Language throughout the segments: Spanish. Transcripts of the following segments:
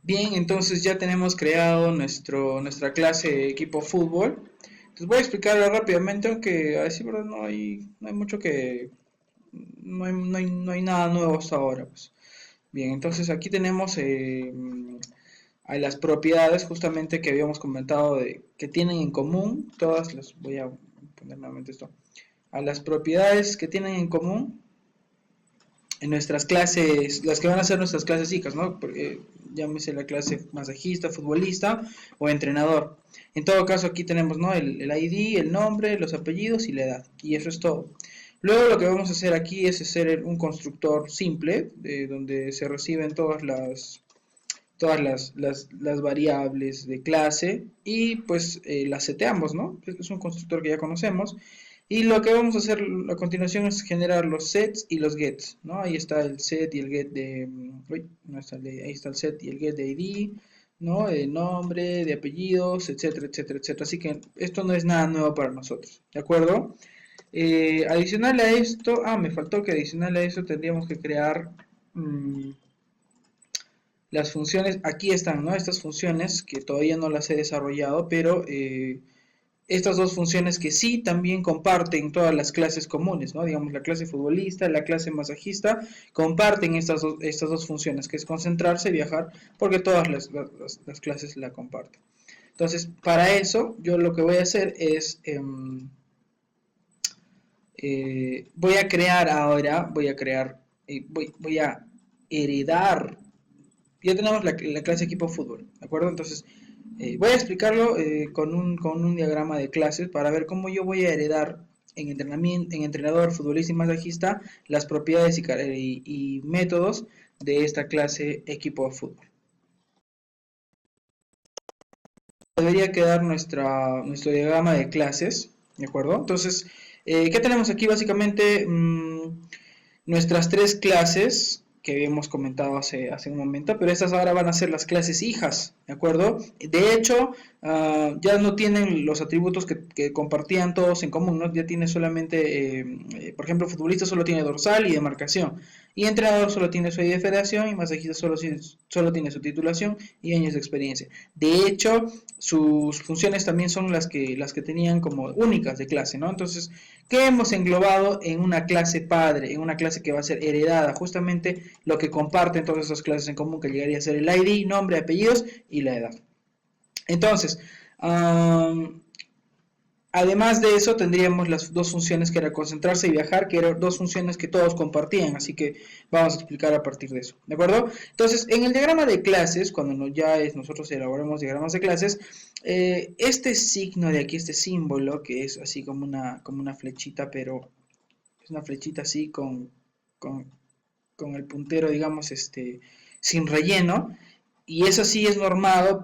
Bien, entonces ya tenemos creado nuestra clase de equipo fútbol. Entonces voy a explicarlo rápidamente, aunque a decir verdad no hay mucho que, no hay nada nuevo hasta ahora, pues. Bien, entonces aquí tenemos a las propiedades justamente que habíamos comentado que tienen en común, todas las, voy a poner nuevamente esto, a las propiedades que tienen en común en nuestras clases, las que van a ser nuestras clases hijas, ¿no? Porque, llámese la clase masajista, futbolista o entrenador. En todo caso, aquí tenemos, ¿no? El ID, el nombre, los apellidos y la edad. Y eso es todo. Luego lo que vamos a hacer aquí es hacer un constructor simple, donde se reciben todas las variables de clase y pues las seteamos, ¿no? Es un constructor que ya conocemos. Y lo que vamos a hacer a continuación es generar los sets y los gets, ¿no? Ahí está el set y el get de, uy, no está ahí está el set y el get de ID, ¿no? De nombre, de apellidos, etcétera, etcétera, etcétera. Así que esto no es nada nuevo para nosotros, ¿de acuerdo? Adicional a esto, me faltó que adicional a eso tendríamos que crear las funciones. Aquí están, ¿no? Estas funciones que todavía no las he desarrollado, pero estas dos funciones que sí también comparten todas las clases comunes, ¿no? Digamos, la clase futbolista, la clase masajista, comparten estas dos funciones, que es concentrarse y viajar, porque todas las clases la comparten. Entonces, para eso, yo lo que voy a hacer es, voy a crear ahora, voy a heredar. Ya tenemos la clase equipo fútbol, ¿de acuerdo? Entonces, voy a explicarlo con un diagrama de clases para ver cómo yo voy a heredar en entrenamiento, en entrenador, futbolista y masajista las propiedades y métodos de esta clase equipo de fútbol. Debería quedar nuestro diagrama de clases, ¿de acuerdo? Entonces, ¿qué tenemos aquí? Básicamente, nuestras tres clases que habíamos comentado hace un momento, pero estas ahora van a ser las clases hijas, ¿de acuerdo? De hecho, ya no tienen los atributos que compartían todos en común, ¿no? Ya tiene solamente, por ejemplo, futbolista solo tiene dorsal y demarcación, y entrenador solo tiene su ID de federación, y masajista solo tiene su titulación y años de experiencia. De hecho, sus funciones también son las que tenían como únicas de clase, ¿no? Entonces, ¿qué hemos englobado en una clase padre, en una clase que va a ser heredada? Justamente lo que comparten todas esas clases en común, que llegaría a ser el ID, nombre, apellidos y la edad. Entonces, además de eso, tendríamos las dos funciones que era concentrarse y viajar, que eran dos funciones que todos compartían, así que vamos a explicar a partir de eso, ¿de acuerdo? Entonces, en el diagrama de clases, cuando nosotros elaboramos diagramas de clases, este signo de aquí, este símbolo, que es así como una flechita, pero es una flechita así con, con el puntero, digamos, sin relleno, y eso sí es normado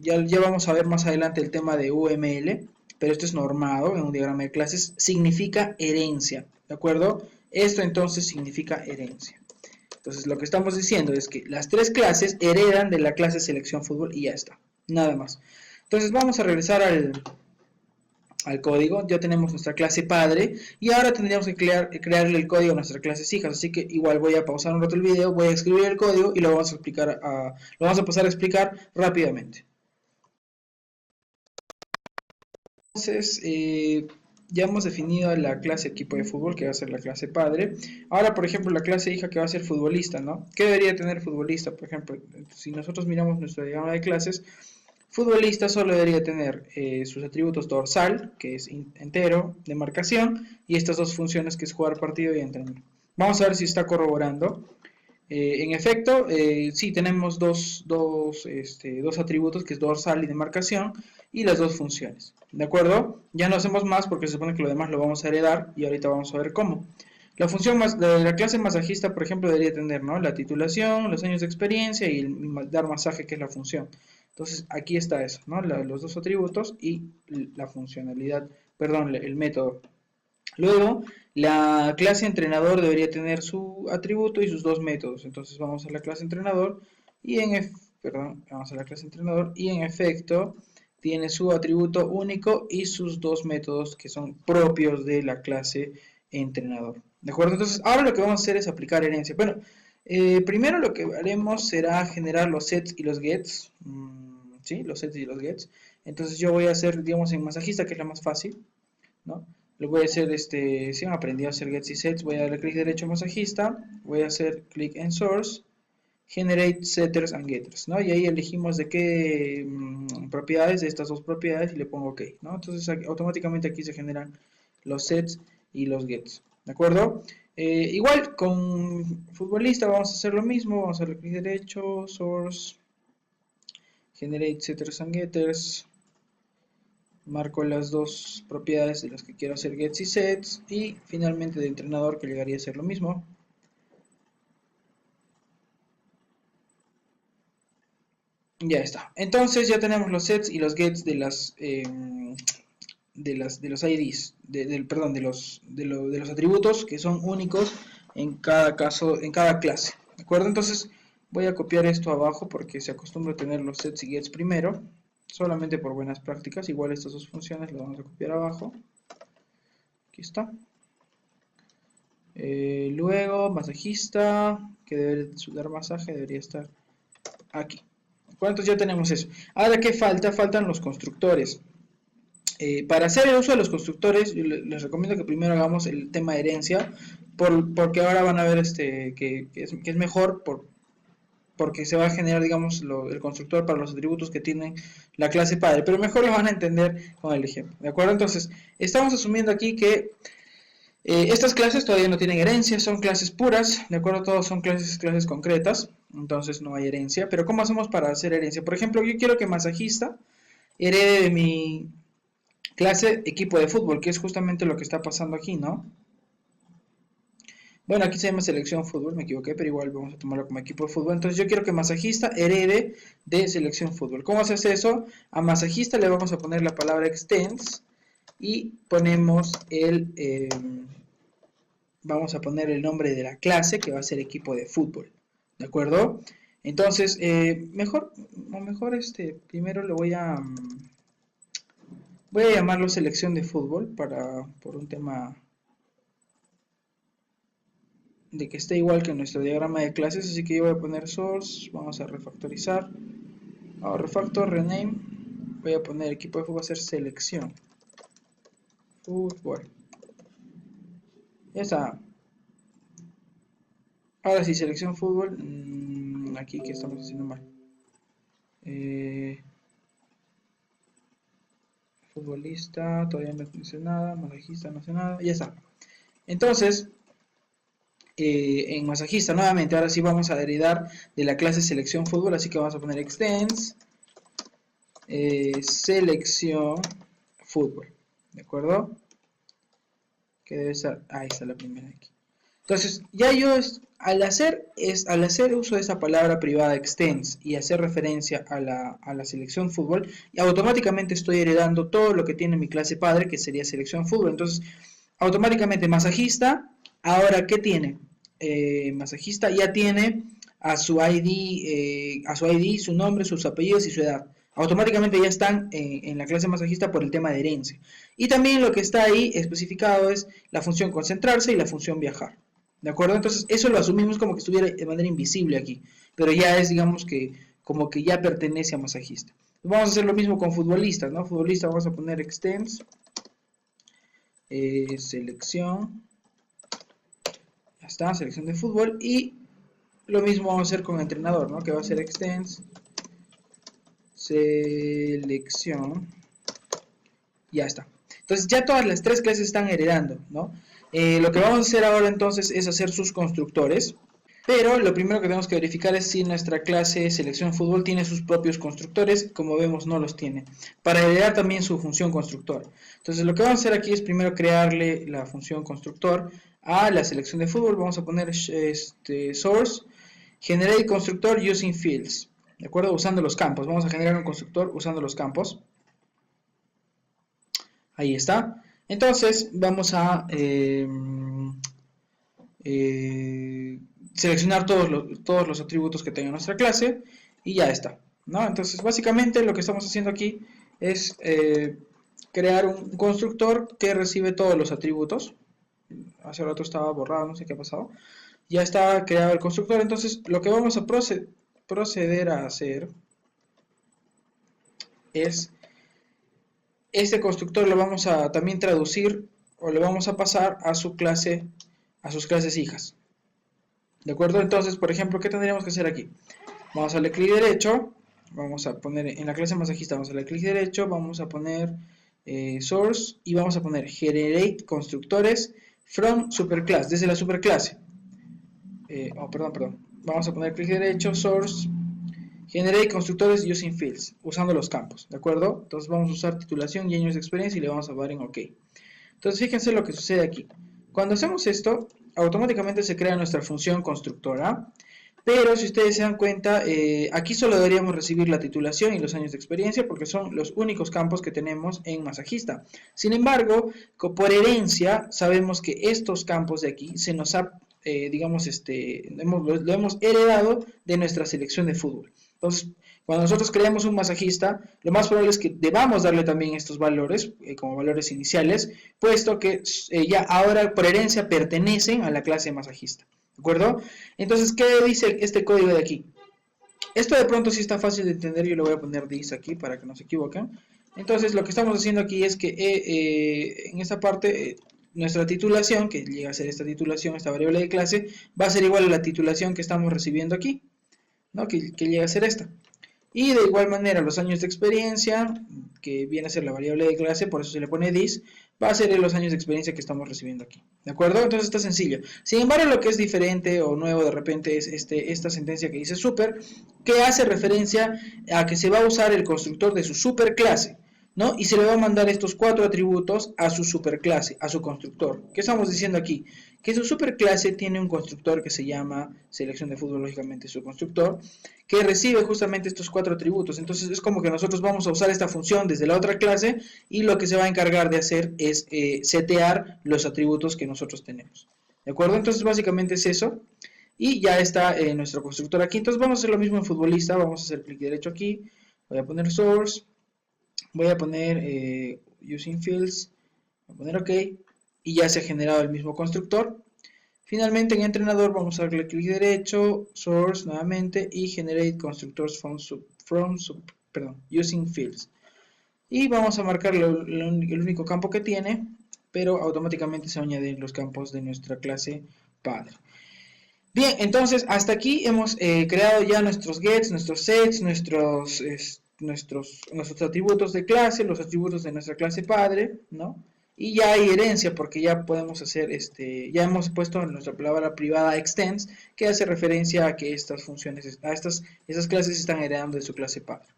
ya vamos a ver más adelante el tema de UML, pero esto es normado en un diagrama de clases, significa herencia, ¿de acuerdo? Esto entonces significa herencia. Entonces lo que estamos diciendo es que las tres clases heredan de la clase selección fútbol y ya está, nada más. Entonces vamos a regresar al código. Ya tenemos nuestra clase padre y ahora tendríamos que crearle el código a nuestras clases hijas, así que igual voy a pausar un rato el video, voy a escribir el código y lo vamos a pasar a explicar rápidamente. Entonces, ya hemos definido la clase equipo de fútbol, que va a ser la clase padre. Ahora, por ejemplo, la clase hija, que va a ser futbolista, ¿no? ¿Qué debería tener futbolista? Por ejemplo, si nosotros miramos nuestro diagrama de clases, futbolista solo debería tener sus atributos dorsal, que es entero, de marcación, y estas dos funciones, que es jugar partido y entrenar. Vamos a ver si está corroborando. En efecto, sí, tenemos dos atributos, que es dorsal y demarcación, y las dos funciones. ¿De acuerdo? Ya no hacemos más porque se supone que lo demás lo vamos a heredar y ahorita vamos a ver cómo. La clase masajista, por ejemplo, debería tener, ¿no?, la titulación, los años de experiencia y el dar masaje, que es la función. Entonces, aquí está eso, ¿no? Los dos atributos y la funcionalidad, perdón, el método. Luego, la clase entrenador debería tener su atributo y sus dos métodos. Entonces vamos a la clase entrenador y vamos a la clase entrenador y en efecto tiene su atributo único y sus dos métodos, que son propios de la clase entrenador. ¿De acuerdo? Entonces, ahora lo que vamos a hacer es aplicar herencia. Bueno, Primero lo que haremos será generar los sets y los gets. ¿Sí? Los sets y los gets. Entonces yo voy a hacer, digamos, en masajista, que es la más fácil, ¿no? Lo voy a hacer, si han aprendido a hacer gets y sets, voy a darle clic derecho a masajista, voy a hacer clic en source, generate setters and getters, ¿no? Y ahí elegimos de qué propiedades, de estas dos propiedades, y le pongo OK, ¿no? Entonces automáticamente aquí se generan los sets y los gets, ¿de acuerdo? Igual con futbolista vamos a hacer lo mismo, vamos a darle clic derecho, source, generate setters and getters, marco las dos propiedades de las que quiero hacer gets y sets, y finalmente de entrenador, que llegaría a ser lo mismo. Ya está. Entonces ya tenemos los sets y los gets de las de los IDs, perdón, de los atributos que son únicos en cada caso, en cada clase. ¿De acuerdo? Entonces voy a copiar esto abajo porque se acostumbra a tener los sets y gets primero, solamente por buenas prácticas. Igual estas dos funciones las vamos a copiar abajo. Aquí está. Luego, masajista, que debe dar masaje, debería estar aquí. ¿Cuántos ya tenemos eso? Ahora, ¿qué falta? Faltan los constructores. Para hacer el uso de los constructores, yo les recomiendo que primero hagamos el tema de herencia, porque ahora van a ver que es mejor porque se va a generar, digamos, el constructor para los atributos que tienen la clase padre, pero mejor lo van a entender con el ejemplo, ¿de acuerdo? Entonces, estamos asumiendo aquí que estas clases todavía no tienen herencia, son clases puras, ¿de acuerdo? Todos son clases concretas, entonces no hay herencia, pero ¿cómo hacemos para hacer herencia? Por ejemplo, yo quiero que masajista herede de mi clase equipo de fútbol, que es justamente lo que está pasando aquí, ¿no? Bueno, aquí se llama selección fútbol, me equivoqué, pero igual vamos a tomarlo como equipo de fútbol. Entonces yo quiero que masajista herede de selección fútbol. ¿Cómo se hace eso? A masajista le vamos a poner la palabra extends y ponemos vamos a poner el nombre de la clase, que va a ser equipo de fútbol, ¿de acuerdo? Entonces, mejor primero lo voy a llamarlo selección de fútbol por un tema de que esté igual que nuestro diagrama de clases, así que yo voy a poner source, vamos a refactorizar, refactor, rename, voy a poner equipo de fútbol, va a ser selección fútbol, ya está. Ahora sí, selección fútbol, aquí que estamos haciendo mal, futbolista, todavía no hace nada, masajista no hace nada, ya está. Entonces, en masajista nuevamente, ahora sí vamos a heredar de la clase selección fútbol, así que vamos a poner extends selección fútbol, ¿de acuerdo? Que debe estar, ahí está la primera aquí. Entonces, ya yo al hacer uso de esa palabra privada extends y hacer referencia a la selección fútbol, y automáticamente estoy heredando todo lo que tiene mi clase padre, que sería selección fútbol. Entonces, automáticamente masajista, ahora ¿qué tiene? Masajista ya tiene a su ID, su nombre, sus apellidos y su edad. Automáticamente ya están en la clase masajista por el tema de herencia. Y también lo que está ahí especificado es la función concentrarse y la función viajar. ¿De acuerdo? Entonces eso lo asumimos como que estuviera de manera invisible aquí. Pero ya es, digamos, que como que ya pertenece a masajista. Vamos a hacer lo mismo con futbolistas, ¿no? Futbolista vamos a poner extends selección, ya está, selección de fútbol, y lo mismo vamos a hacer con entrenador, ¿no? Que va a ser extends selección, ya está. Entonces ya todas las tres clases están heredando, ¿no? Lo que vamos a hacer ahora entonces es hacer sus constructores, pero lo primero que tenemos que verificar es si nuestra clase selección fútbol tiene sus propios constructores. Como vemos, no los tiene, para heredar también su función constructor. Entonces lo que vamos a hacer aquí es primero crearle la función constructor a la selección de fútbol. Vamos a poner source generate constructor using fields, ¿de acuerdo? Usando los campos. Vamos a generar un constructor usando los campos. Ahí está. Entonces vamos a seleccionar todos los atributos que tenga nuestra clase y ya está, ¿no? Entonces básicamente lo que estamos haciendo aquí es crear un constructor que recibe todos los atributos. Hace rato estaba borrado, no sé qué ha pasado. ya está creado el constructor. Entonces lo que vamos a proceder a hacer es, este constructor lo vamos a también traducir o le vamos a pasar a su clase, a sus clases hijas. ¿De acuerdo? Entonces, por ejemplo, ¿qué tendríamos que hacer aquí? Vamos a darle clic derecho, vamos a poner en la clase masajista, vamos a darle clic derecho, vamos a poner source y vamos a poner generate constructores from superclass, desde la superclase. Perdón. Vamos a poner clic derecho, source, generate constructores using fields, usando los campos, ¿de acuerdo? Entonces vamos a usar titulación y años de experiencia y le vamos a dar en OK. Entonces fíjense lo que sucede aquí. Cuando hacemos esto, automáticamente se crea nuestra función constructora. Pero si ustedes se dan cuenta, aquí solo deberíamos recibir la titulación y los años de experiencia porque son los únicos campos que tenemos en masajista. Sin embargo, por herencia, sabemos que estos campos de aquí se nos ha, digamos, lo hemos heredado de nuestra selección de fútbol. Entonces, cuando nosotros creamos un masajista, lo más probable es que debamos darle también estos valores como valores iniciales, puesto que ya ahora por herencia pertenecen a la clase de masajista. ¿De acuerdo? Entonces, ¿qué dice este código de aquí? Esto de pronto sí está fácil de entender, yo le voy a poner this aquí para que no se equivoquen. Entonces, lo que estamos haciendo aquí es que en esta parte, nuestra titulación, que llega a ser esta titulación, esta variable de clase, va a ser igual a la titulación que estamos recibiendo aquí, ¿no? Que llega a ser esta. Y de igual manera los años de experiencia, que viene a ser la variable de clase, por eso se le pone this, va a ser los años de experiencia que estamos recibiendo aquí. ¿De acuerdo? Entonces está sencillo. Sin embargo, lo que es diferente o nuevo de repente es esta sentencia que dice super, que hace referencia a que se va a usar el constructor de su superclase, ¿no? Y se le va a mandar estos 4 atributos a su superclase, a su constructor. ¿Qué estamos diciendo aquí? Que su superclase tiene un constructor que se llama selección de fútbol, lógicamente su constructor, que recibe justamente estos 4 atributos. Entonces es como que nosotros vamos a usar esta función desde la otra clase y lo que se va a encargar de hacer es setear los atributos que nosotros tenemos. ¿De acuerdo? Entonces básicamente es eso. Y ya está nuestro constructor aquí. Entonces vamos a hacer lo mismo en futbolista. Vamos a hacer clic derecho aquí. Voy a poner source. Voy a poner using fields. Voy a poner OK. Y ya se ha generado el mismo constructor. Finalmente en entrenador vamos a darle clic derecho, source nuevamente y generate constructors using fields. Y vamos a marcar el único campo que tiene, pero automáticamente se añaden los campos de nuestra clase padre. Bien, entonces hasta aquí hemos creado ya nuestros gets, nuestros sets, nuestros atributos de clase, los atributos de nuestra clase padre, ¿no? Y ya hay herencia porque ya podemos hacer, ya hemos puesto en nuestra palabra privada extends, que hace referencia a que estas funciones, esas clases están heredando de su clase padre.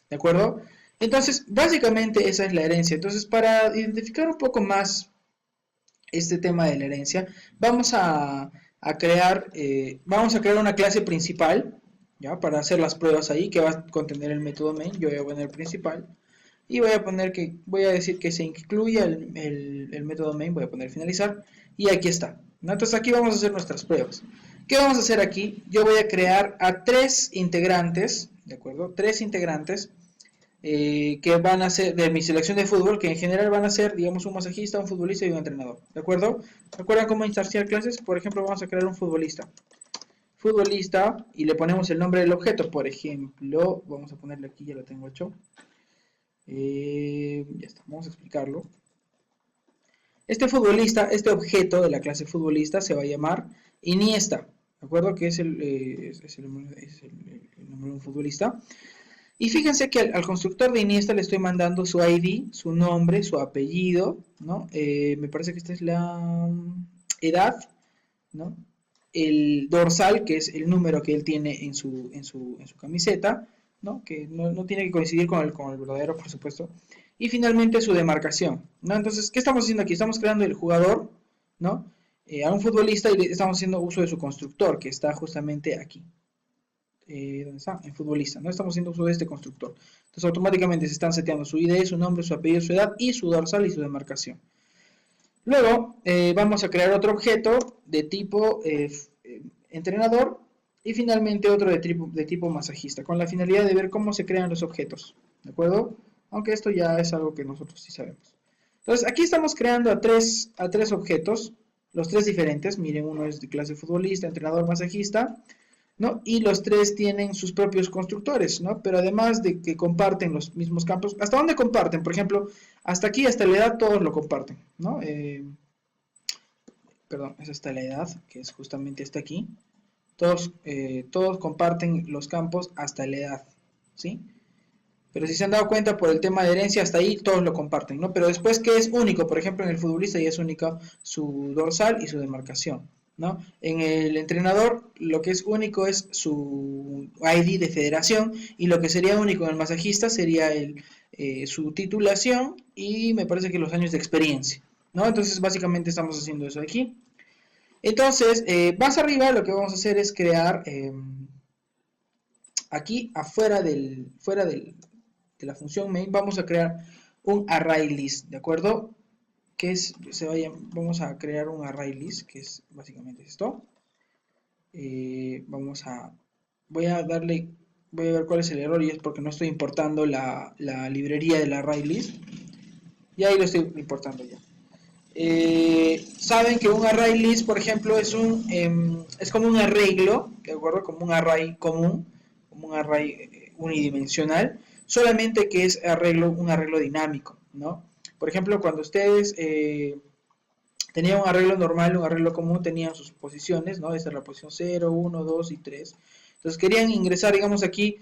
¿De acuerdo? Entonces, básicamente esa es la herencia. Entonces, para identificar un poco más este tema de la herencia, vamos a crear una clase principal, ¿ya? Para hacer las pruebas ahí, que va a contener el método main. Yo voy a poner principal. Y voy a decir que se incluya el método main, voy a poner finalizar, y aquí está, ¿no? Entonces aquí vamos a hacer nuestras pruebas. ¿Qué vamos a hacer aquí? Yo voy a crear a 3 integrantes, ¿de acuerdo? 3 integrantes que van a ser de mi selección de fútbol, que en general van a ser, digamos, un masajista, un futbolista y un entrenador, ¿de acuerdo? ¿Recuerdan cómo iniciar clases? Por ejemplo, vamos a crear un futbolista. Futbolista, y le ponemos el nombre del objeto, por ejemplo, vamos a ponerle aquí, ya lo tengo hecho. Ya está, vamos a explicarlo. Este futbolista, este objeto de la clase futbolista se va a llamar Iniesta, ¿de acuerdo? Que es el nombre de un futbolista. Y fíjense que al constructor de Iniesta le estoy mandando su ID, su nombre, su apellido, ¿no? Me parece que esta es la edad, ¿no? El dorsal, que es el número que él tiene en su camiseta, ¿no? Que no tiene que coincidir con el verdadero, por supuesto. Y finalmente su demarcación, ¿no? Entonces, ¿qué estamos haciendo aquí? Estamos creando el jugador, ¿no? A un futbolista y le estamos haciendo uso de su constructor, que está justamente aquí. ¿Dónde está? En futbolista, ¿no? Estamos haciendo uso de este constructor. Entonces, automáticamente se están seteando su ID, su nombre, su apellido, su edad y su dorsal y su demarcación. Luego, vamos a crear otro objeto de tipo entrenador y finalmente otro de tipo masajista, con la finalidad de ver cómo se crean los objetos, ¿de acuerdo? Aunque esto ya es algo que nosotros sí sabemos. Entonces, aquí estamos creando a tres objetos, Los tres diferentes, miren, uno es de clase futbolista, entrenador, masajista, ¿no? Y los tres tienen sus propios constructores, ¿no? Pero además de que comparten los mismos campos, ¿hasta dónde comparten? Por ejemplo, hasta aquí, hasta la edad, todos lo comparten, ¿no? Perdón, es hasta la edad, que es justamente hasta aquí. Todos comparten los campos hasta la edad, ¿sí? Pero si se han dado cuenta por el tema de herencia, hasta ahí todos lo comparten, ¿no? Pero después, ¿qué es único? Por ejemplo, en el futbolista ya es único su dorsal y su demarcación, ¿no? En el entrenador, lo que es único es su ID de federación, y lo que sería único en el masajista sería su titulación y me parece que los años de experiencia, ¿no? Entonces, básicamente estamos haciendo eso aquí. Entonces, más arriba lo que vamos a hacer es crear aquí afuera de la función main, vamos a crear un array list, ¿de acuerdo? Que es, vamos a crear un array list, que es básicamente esto. Voy a ver cuál es el error, y es porque no estoy importando la librería del array list. Y ahí lo estoy importando ya. Saben que un array list, por ejemplo, es como un arreglo, ¿de acuerdo? Como un array común, como un array unidimensional, solamente que es un arreglo dinámico, ¿no? Por ejemplo, cuando ustedes tenían un arreglo normal, un arreglo común, tenían sus posiciones, ¿no? Esta es la posición 0, 1, 2 y 3. Entonces querían ingresar, digamos, aquí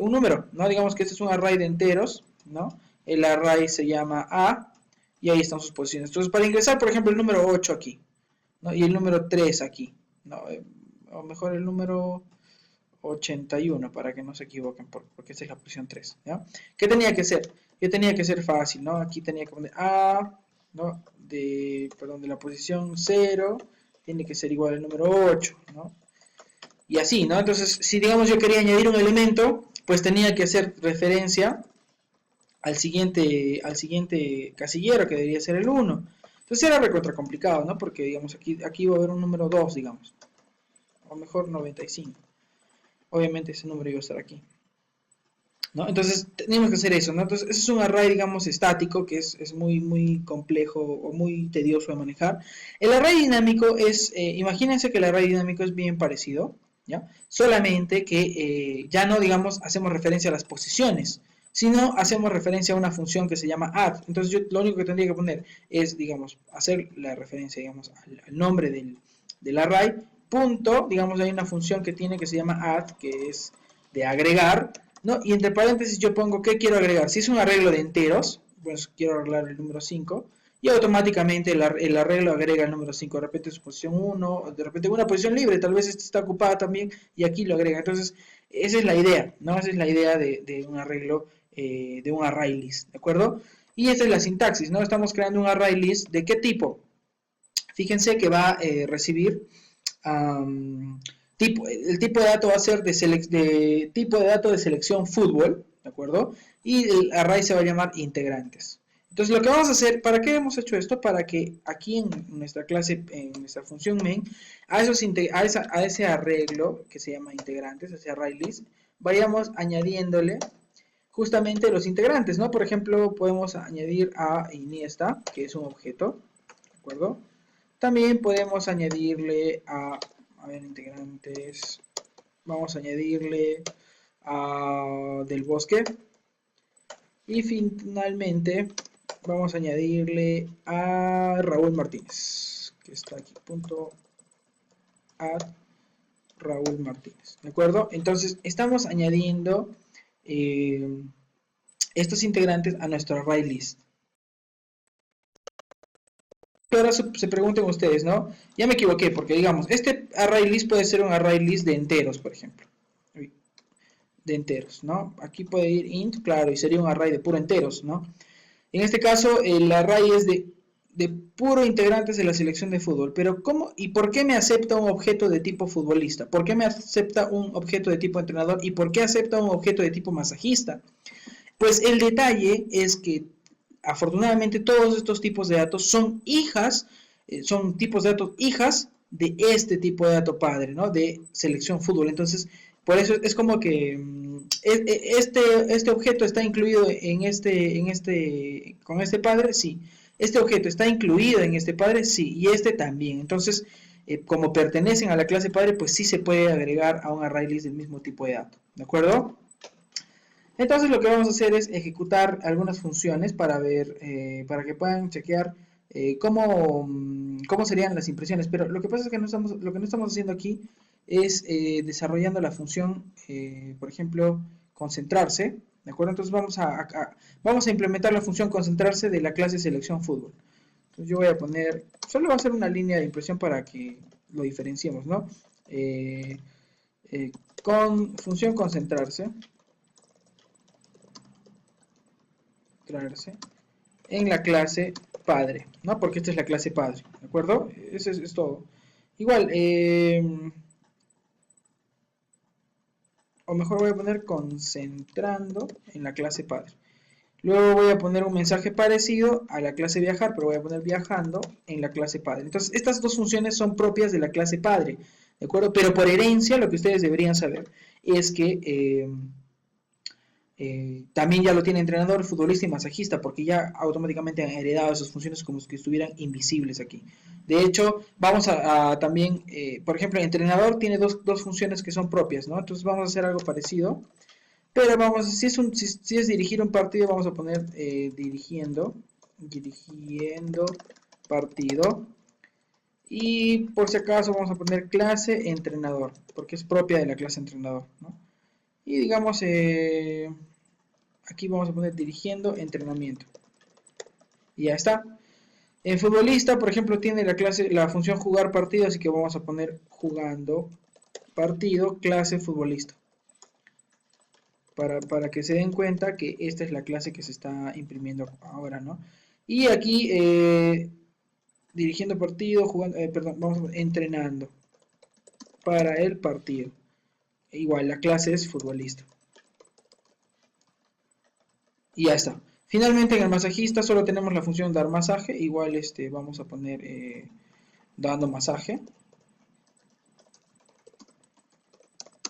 un número, ¿no? Digamos que este es un array de enteros, ¿no? El array se llama A, y ahí están sus posiciones. Entonces, para ingresar, por ejemplo, el número 8 aquí, ¿no? Y el número 3 aquí, ¿no? O mejor el número 81, para que no se equivoquen, porque esta es la posición 3, ¿ya? ¿Qué tenía que ser? Yo tenía que ser fácil, ¿no? Aquí tenía que poner A, ¿no? De la posición 0, tiene que ser igual al número 8, ¿no? Y así, ¿no? Entonces, si digamos yo quería añadir un elemento, pues tenía que hacer referencia al siguiente casillero, que debería ser el 1. Entonces era recontra complicado, ¿no? Porque, digamos, aquí va a haber un número 2, digamos. O mejor 95. Obviamente ese número iba a estar aquí, ¿no? Entonces teníamos que hacer eso, ¿no? Entonces eso es un array, digamos, estático, que es muy, muy complejo o muy tedioso de manejar. El array dinámico imagínense que el array dinámico es bien parecido, ¿ya? Solamente que ya no, digamos, hacemos referencia a las posiciones, sino hacemos referencia a una función que se llama add. Entonces yo lo único que tendría que poner es, digamos, hacer la referencia, digamos, al nombre del array, punto, digamos, hay una función que se llama add, que es de agregar, ¿no? Y entre paréntesis yo pongo qué quiero agregar. Si es un arreglo de enteros, pues quiero arreglar el número 5, y automáticamente el arreglo agrega el número 5. De repente su posición 1, de repente una posición libre, tal vez esta está ocupada también, y aquí lo agrega. Entonces, esa es la idea, ¿no? Esa es la idea de un arreglo, de un array list, ¿de acuerdo? Y esta es la sintaxis, ¿no? Estamos creando un array list, ¿de qué tipo? Fíjense que va a recibir el tipo de dato va a ser de tipo de dato de selección fútbol, ¿de acuerdo? Y el array se va a llamar integrantes. Entonces lo que vamos a hacer, ¿para qué hemos hecho esto? Para que aquí en nuestra clase, en nuestra función main, a ese arreglo que se llama integrantes, ese array list, vayamos añadiéndole justamente los integrantes, ¿no? Por ejemplo, podemos añadir a Iniesta, que es un objeto, ¿de acuerdo? También podemos añadirle a ver, integrantes, vamos a añadirle a Del Bosque, y finalmente vamos a añadirle a Raúl Martínez, que está aquí, punto add Raúl Martínez, ¿de acuerdo? Entonces estamos añadiendo estos integrantes a nuestro array list. Ahora se pregunten ustedes, ¿no? Ya me equivoqué, porque digamos, este array list puede ser un array list de enteros, por ejemplo. De enteros, ¿no? Aquí puede ir int, claro, y sería un array de puro enteros, ¿no? En este caso, el array es de puro integrantes de la selección de fútbol. Pero ¿cómo y por qué me acepta un objeto de tipo futbolista? ¿Por qué me acepta un objeto de tipo entrenador? ¿Y por qué acepta un objeto de tipo masajista? Pues el detalle es que afortunadamente todos estos tipos de datos son son tipos de datos hijas de este tipo de dato padre, ¿no? De selección fútbol. Entonces, por eso es como que este objeto está incluido con este padre, sí. ¿Este objeto está incluido en este padre? Sí, y este también. Entonces, como pertenecen a la clase padre, pues sí se puede agregar a un array list del mismo tipo de dato. ¿De acuerdo? Entonces lo que vamos a hacer es ejecutar algunas funciones para ver, para que puedan chequear cómo serían las impresiones. Pero lo que pasa es que lo que no estamos haciendo aquí es desarrollando la función, por ejemplo, concentrarse. ¿De acuerdo? Entonces vamos a implementar la función concentrarse de la clase selección fútbol. Entonces yo voy a poner, solo va a ser una línea de impresión para que lo diferenciemos, ¿no? Eh, con función concentrarse en la clase padre, ¿no? Porque esta es la clase padre, ¿de acuerdo? Eso es todo. Igual, o mejor voy a poner concentrando en la clase padre. Luego voy a poner un mensaje parecido a la clase viajar, pero voy a poner viajando en la clase padre. Entonces, estas dos funciones son propias de la clase padre, ¿de acuerdo? Pero por herencia, lo que ustedes deberían saber es que también ya lo tiene entrenador, futbolista y masajista, porque ya automáticamente han heredado esas funciones como si estuvieran invisibles aquí. De hecho, vamos a también, por ejemplo, el entrenador tiene dos funciones que son propias, ¿no? Entonces vamos a hacer algo parecido, pero vamos, si es dirigir un partido, vamos a poner dirigiendo partido, y por si acaso vamos a poner clase entrenador, porque es propia de la clase entrenador, ¿no? Y digamos, aquí vamos a poner dirigiendo entrenamiento. Y ya está. El futbolista, por ejemplo, tiene la función jugar partido, así que vamos a poner jugando partido clase futbolista. Para que se den cuenta que esta es la clase que se está imprimiendo ahora, ¿no? Y aquí, dirigiendo partido, jugando, perdón, vamos a poner entrenando para el partido. Igual, la clase es futbolista. Y ya está. Finalmente en el masajista solo tenemos la función dar masaje, igual vamos a poner dando masaje,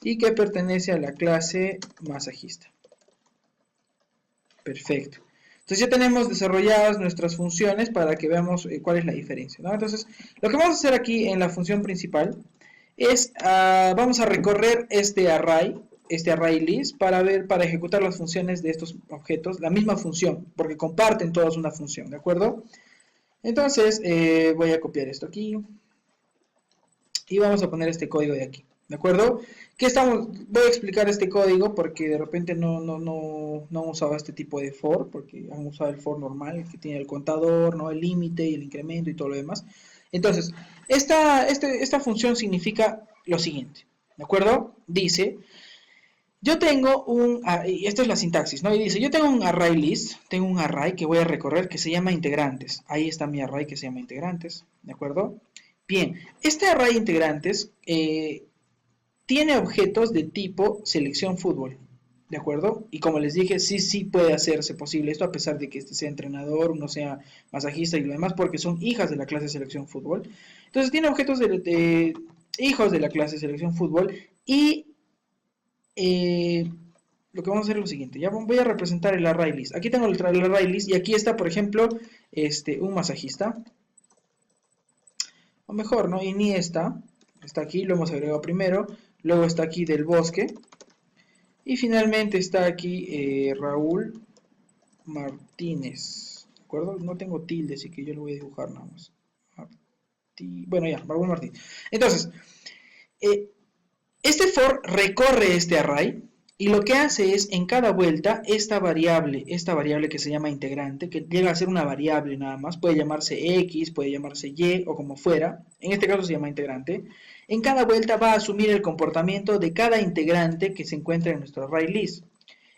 y que pertenece a la clase masajista. Perfecto. Entonces ya tenemos desarrolladas nuestras funciones para que veamos cuál es la diferencia, ¿no? Entonces lo que vamos a hacer aquí en la función principal es, vamos a recorrer este array list para ejecutar las funciones de estos objetos, la misma función, porque comparten todos una función, ¿de acuerdo? Entonces voy a copiar esto aquí y vamos a poner este código de aquí, ¿de acuerdo? Voy a explicar este código porque de repente no han usado este tipo de for, porque han usado el for normal, que tiene el contador, ¿no? El límite y el incremento y todo lo demás. Entonces, esta función significa lo siguiente, ¿de acuerdo? Dice, yo tengo y esta es la sintaxis, ¿no? Y dice, yo tengo un array list, tengo un array que voy a recorrer que se llama integrantes. Ahí está mi array que se llama integrantes, ¿de acuerdo? Bien, este array integrantes tiene objetos de tipo selección fútbol, ¿de acuerdo? Y como les dije, sí puede hacerse posible esto a pesar de que este sea entrenador, uno sea masajista y lo demás, porque son hijas de la clase de selección fútbol. Entonces tiene objetos de hijos de la clase de selección fútbol y lo que vamos a hacer es lo siguiente, ya voy a representar el array list. Aquí tengo el array list y aquí está, por ejemplo, un masajista, o mejor, ¿no? Iniesta, está aquí, lo hemos agregado primero, luego está aquí del bosque, y finalmente está aquí Raúl Martínez, ¿de acuerdo? No tengo tilde, así que yo lo voy a dibujar nada más. Bueno, ya, Raúl Martínez. Entonces, este for recorre este array, y lo que hace es, en cada vuelta, esta variable que se llama integrante, que llega a ser una variable nada más, puede llamarse X, puede llamarse Y, o como fuera, en este caso se llama integrante, en cada vuelta va a asumir el comportamiento de cada integrante que se encuentra en nuestro array list.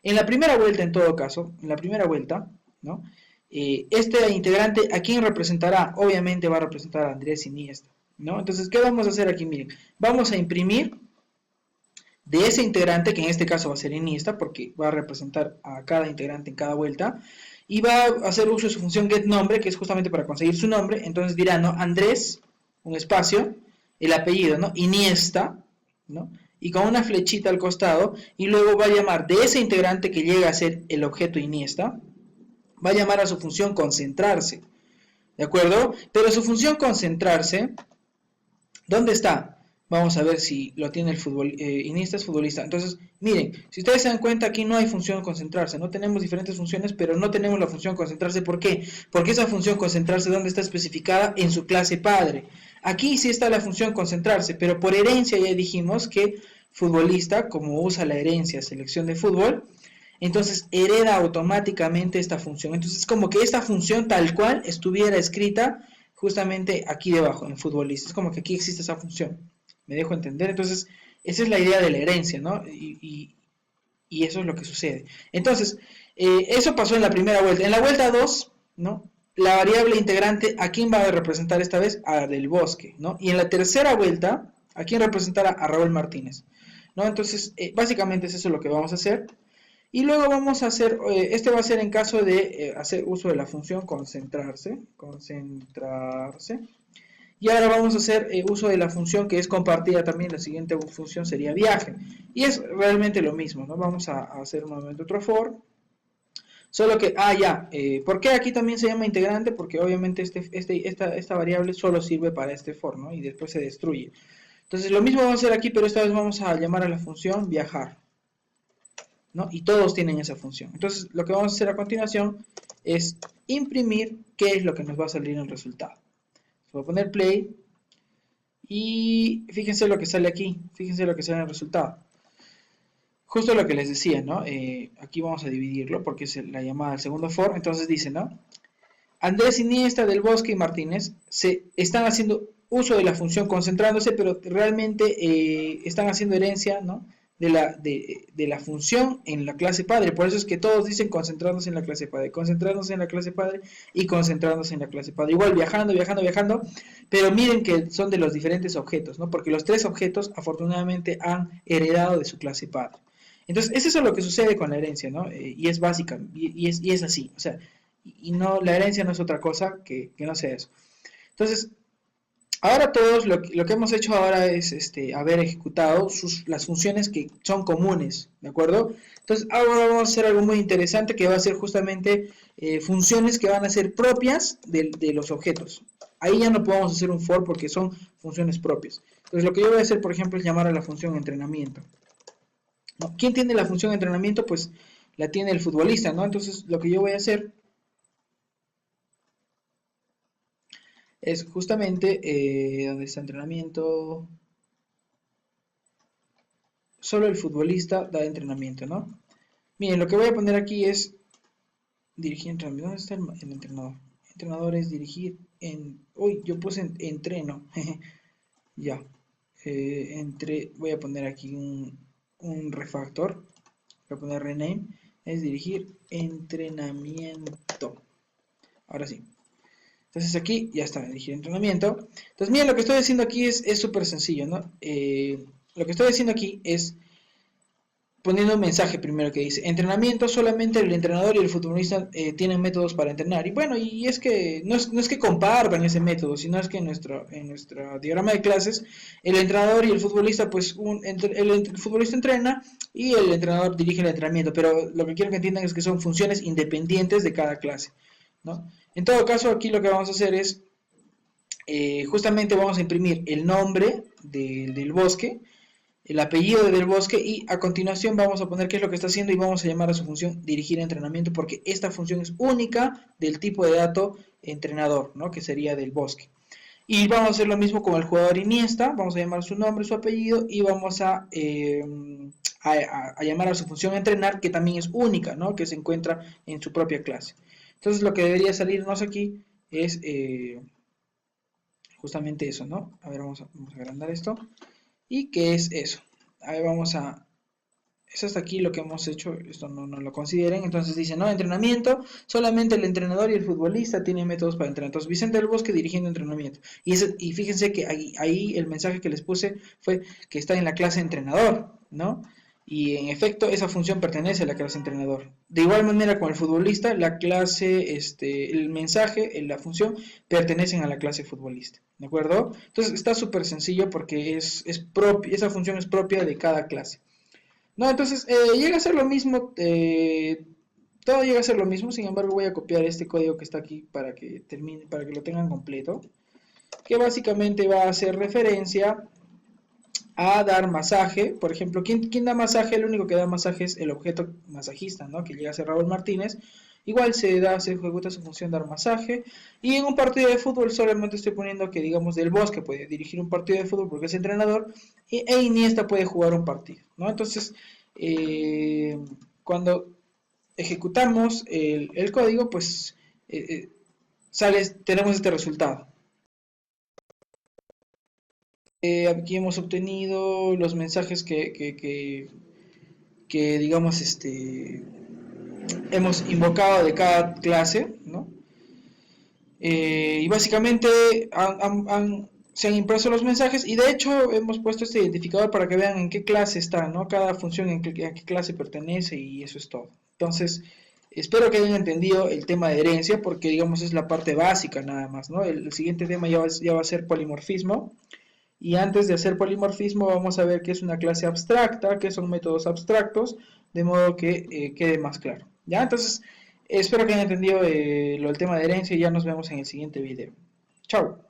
En la primera vuelta, en todo caso, en la primera vuelta, ¿no? Este integrante, ¿a quién representará? Obviamente va a representar a Andrés Iniesta, ¿no? Entonces, ¿qué vamos a hacer aquí? Miren, vamos a imprimir de ese integrante, que en este caso va a ser Iniesta, porque va a representar a cada integrante en cada vuelta, y va a hacer uso de su función getNombre, que es justamente para conseguir su nombre. Entonces dirá, ¿no? Andrés, un espacio, el apellido, ¿no? Iniesta, ¿no? Y con una flechita al costado, y luego va a llamar de ese integrante que llega a ser el objeto Iniesta, va a llamar a su función concentrarse, ¿de acuerdo? Pero su función concentrarse, ¿dónde está? Vamos a ver si lo tiene el Iniesta es futbolista. Entonces, miren, si ustedes se dan cuenta, aquí no hay función concentrarse, no tenemos diferentes funciones, pero no tenemos la función concentrarse. ¿Por qué? Porque esa función concentrarse, ¿dónde está especificada? En su clase padre. Aquí sí está la función concentrarse, pero por herencia ya dijimos que futbolista, como usa la herencia selección de fútbol, entonces hereda automáticamente esta función. Entonces es como que esta función tal cual estuviera escrita justamente aquí debajo, en futbolista. Es como que aquí existe esa función. ¿Me dejo entender? Entonces, esa es la idea de la herencia, ¿no? Y eso es lo que sucede. Entonces, eso pasó en la primera vuelta. En la vuelta 2, ¿no? La variable integrante, ¿a quién va a representar esta vez? A Del Bosque, ¿no? Y en la tercera vuelta, ¿a quién representará? A Raúl Martínez, ¿no? Entonces, básicamente es eso lo que vamos a hacer. Y luego vamos a hacer, este va a ser en caso de hacer uso de la función concentrarse, y ahora vamos a hacer uso de la función que es compartida también, la siguiente función sería viaje, y es realmente lo mismo, ¿no? Vamos a hacer nuevamente otro for, solo que, ¿por qué aquí también se llama integrante? Porque obviamente esta variable solo sirve para este for, ¿no? Y después se destruye. Entonces lo mismo vamos a hacer aquí, pero esta vez vamos a llamar a la función viajar, ¿no? Y todos tienen esa función. Entonces, lo que vamos a hacer a continuación es imprimir qué es lo que nos va a salir en el resultado. Voy a poner play y fíjense lo que sale aquí, fíjense lo que sale en el resultado. Justo lo que les decía, ¿no? Aquí vamos a dividirlo porque es la llamada al segundo for. Entonces dice, ¿no? Andrés Iniesta, Del Bosque y Martínez se están haciendo uso de la función concentrándose, pero realmente están haciendo herencia, ¿no? De la función en la clase padre. Por eso es que todos dicen concentrándose en la clase padre, concentrándose en la clase padre y concentrándose en la clase padre. Igual viajando, viajando, viajando, pero miren que son de los diferentes objetos, ¿no? Porque los tres objetos afortunadamente han heredado de su clase padre. Entonces, es eso lo que sucede con la herencia, ¿no? Y es básica, y es así, o sea, y no, la herencia no es otra cosa que no sea eso. Entonces, ahora todos lo que hemos hecho ahora es haber ejecutado las funciones que son comunes, ¿de acuerdo? Entonces ahora vamos a hacer algo muy interesante que va a ser justamente funciones que van a ser propias de los objetos. Ahí ya no podemos hacer un for porque son funciones propias. Entonces lo que yo voy a hacer, por ejemplo, es llamar a la función entrenamiento, ¿no? ¿Quién tiene la función entrenamiento? Pues la tiene el futbolista, ¿no? Entonces lo que yo voy a hacer es justamente donde está entrenamiento, solo el futbolista da entrenamiento, ¿no? Miren, lo que voy a poner aquí es dirigir entrenamiento. ¿Dónde está el entrenador? Entrenador es dirigir en... Uy, yo puse entreno. Ya. Voy a poner aquí un refactor. Voy a poner rename. Es dirigir entrenamiento. Ahora sí. Entonces aquí ya está, dirigir entrenamiento. Entonces miren, lo que estoy haciendo aquí es súper sencillo, ¿no? Lo que estoy haciendo aquí es poniendo un mensaje primero que dice, entrenamiento, solamente el entrenador y el futbolista tienen métodos para entrenar. Y bueno, y es que no es que compartan ese método, sino es que en nuestro diagrama de clases, el entrenador y el futbolista, pues el futbolista entrena y el entrenador dirige el entrenamiento. Pero lo que quiero que entiendan es que son funciones independientes de cada clase, ¿no? En todo caso, aquí lo que vamos a hacer es, justamente vamos a imprimir el nombre del bosque, el apellido Del Bosque y a continuación vamos a poner qué es lo que está haciendo y vamos a llamar a su función dirigir entrenamiento porque esta función es única del tipo de dato entrenador, ¿no? Que sería Del Bosque. Y vamos a hacer lo mismo con el jugador Iniesta, vamos a llamar su nombre, su apellido y vamos a llamar a su función entrenar que también es única, ¿no? Que se encuentra en su propia clase. Entonces lo que debería salirnos aquí es justamente eso, ¿no? A ver, vamos a agrandar esto. ¿Y qué es eso? A ver, es hasta aquí lo que hemos hecho, esto no lo consideren. Entonces dice, no, entrenamiento, solamente el entrenador y el futbolista tienen métodos para entrenar. Entonces Vicente del Bosque dirigiendo entrenamiento. Y fíjense que ahí el mensaje que les puse fue que está en la clase entrenador, ¿no? Y en efecto esa función pertenece a la clase entrenador. De igual manera con el futbolista, la clase, el mensaje, la función pertenecen a la clase futbolista, ¿de acuerdo? Entonces está súper sencillo porque esa función es propia de cada clase. No, entonces llega a ser lo mismo todo llega a ser lo mismo, sin embargo voy a copiar este código que está aquí para que termine, para que lo tengan completo, que básicamente va a hacer referencia a dar masaje. Por ejemplo, ¿quién da masaje? El único que da masaje es el objeto masajista, ¿no? Que llega a ser Raúl Martínez. Igual se ejecuta su función dar masaje. Y en un partido de fútbol solamente estoy poniendo que, digamos, Del Bosque puede dirigir un partido de fútbol porque es entrenador, e Iniesta puede jugar un partido, ¿no? Entonces, cuando ejecutamos el código, pues tenemos este resultado. Aquí hemos obtenido los mensajes que digamos, hemos invocado de cada clase, ¿no? Y básicamente se han impreso los mensajes y de hecho hemos puesto este identificador para que vean en qué clase está, ¿no? Cada función a qué clase pertenece y eso es todo. Entonces, espero que hayan entendido el tema de herencia porque digamos es la parte básica nada más, ¿no? El siguiente tema ya va a ser polimorfismo. Y antes de hacer polimorfismo vamos a ver qué es una clase abstracta, qué son métodos abstractos, de modo que quede más claro. ¿Ya? Entonces, espero que hayan entendido el tema de herencia y ya nos vemos en el siguiente video. Chao.